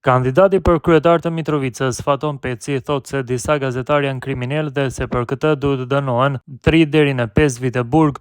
Kandidati për kryetar të Mitrovicës, Faton Peci, thotë se disa gazetarë janë kriminalë dhe se për këtë duhet të dënohen 3 deri në 5 vite burg.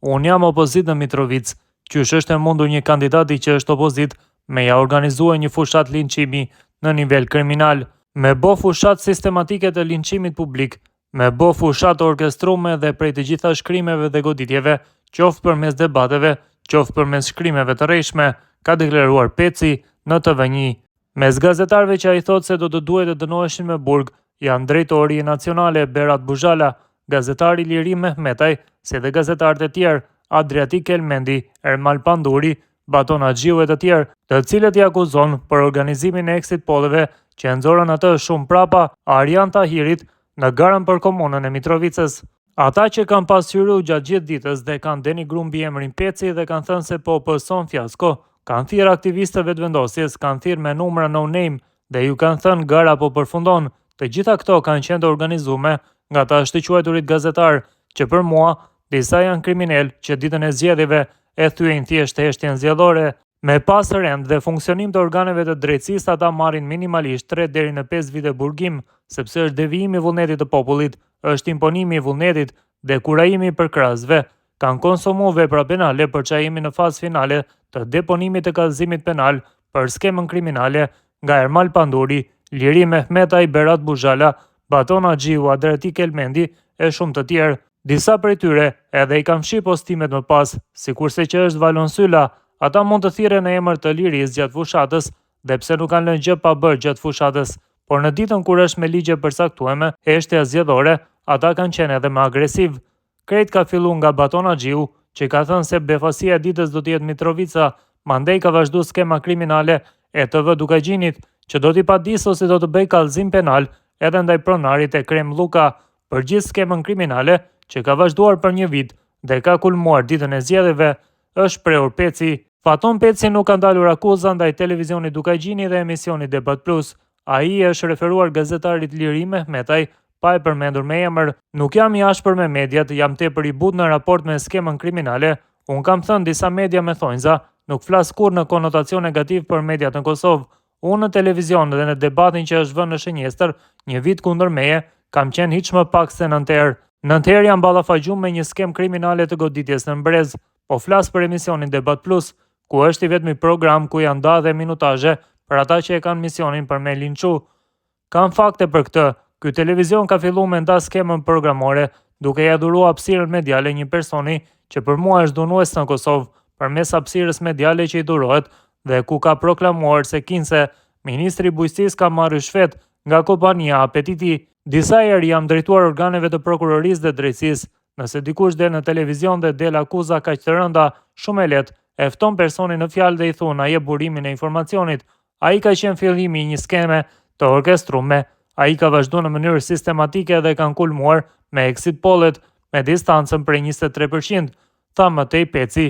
Unë jam opozit në Mitrovicë, qysh është e mundur një kandidati që është opozit me ja organizue një fushat linçimi në nivel kriminal, me bo fushat sistematike të linçimit publik, me bo fushat orkestrume dhe prej të gjitha shkrimeve dhe goditjeve, qoftë përmes debateve, qoftë përmes shkrimeve të rrejshme, ka deklaruar Peci në TV1. Mes gazetarëve që ai thotë se do të duhet të dënoheshin me burg, janë drejtori nacionale Berat Buzhala, gazetari Liri Mehmetaj, si dhe gazetarët e tjerë Adriatik Elmendi, Ermal Panduri, Baton Axhiu e të tjerë, të cilët i akuzon për organizimin e exit polleve që nxorën atë shumë prapa Arjan Tahirit në garën për komunën e Mitrovicës. Ata që kanë pasqyruar gjatë gjithë ditës dhe kanë denigruar mbiemrin Peci dhe kanë thënë se po pëson fiasko, kanë thirrë aktivistë vetëvendosjes, kanë thirrë me numra no name dhe ju kanë thënë gara po përfundon. Të gjitha këto kanë qenë të organizuar nga ta të quajturit gazetar, që për mua disa janë kriminal që ditën e zgjedhjeve e thyen thjesht heshtjen zgjedhore. Me pas rend dhe funksionim të organeve të drejtësisë, ata marrin minimalisht 3 deri në 5 vite burgim, sepse është devijimi i vullnetit të popullit, është imponimi i vullnetit dhe kurajimi i përkrahasve. Kanë konsumuar vepra penale për çka jemi në fazë finale të deponimit të kallëzimit penal për skemën kriminale nga Ermal Panduri, Liri Mehmetaj, Berat Buzhala, Baton Axhiu, Adriatik Elmendi e shumë të tjerë. Disa prej tyre edhe i kanë fshi postimet më pas, sikurse që është Valon Sylla. Ata mund të thirren në emër të Liris gjatë fushatës dhe pse nuk kanë lënë gjë pa bërë gjatë fushatës, por në ditën kur është me ligje përcaktueme, heshtja zgjedhore, ata kanë qenë edhe më agresiv. Krejt ka filluar nga Baton Axhiu, që ka thënë se befasia e ditës do të jetë Mitrovica, mandej ka vazhduar skema kriminale e TV Dukagjinit, që do t'i padisë ose do të bëj kallëzim penal edhe ndaj pronarit e Krem Luka, për gjithë skemën kriminale që ka vazhduar për një vit dhe ka kulmuar ditën e zgjedhjeve, është prehur Peci. Faton Peci nuk ka ndalur akuza ndaj televizionit Dukagjini dhe emisionit Debat Plus. Ai është referuar gazetarit Liri Mehmetaj, pa e përmendur me emër. Nuk jam i ashpër me mediat, jam tepër i butë në raport me skemën kriminale. Unë kam thënë disa media me thonjza, nuk flas kurrë në konotacion negativ për mediat në Kosovë. Unë në televizion dhe në debatin që është vënë në Shënjestër, një vit kundër meje, kam qenë hiç më pak se 9 herë. 9 herë jam ballafaqur me një skem kriminale të goditjes në Brez. Po flas për emisionin Debat Plus, ku është i vetmi program ku janë dhënë minutazhe për ata që e kanë misionin për me linçu. Kam fakte për këtë. Ky televizion ka filluar me nda skemën programore, duke ia dhuruar hapësirën mediale një personi që për mua është dhunues në Kosovë, përmes hapësirës mediale që i dhurohet dhe ku ka proklamuar se kinse ministri i bujqësisë ka marrë shfet nga kompania Apetiti. Disa herë jam drejtuar organeve të prokurorisë dhe drejtësisë. Nëse dikush del në televizion dhe del akuza kaq të rënda, shumë e lehtë e fton personin në fjalë dhe i thon a jep burimin e informacionit. Ai ka qenë fillimi i një skeme të orkestruar. Ai ka vazhduar në mënyrë sistematike dhe kanë kulmuar me exit pollet me distancën prej 23%, tha më tej Peci.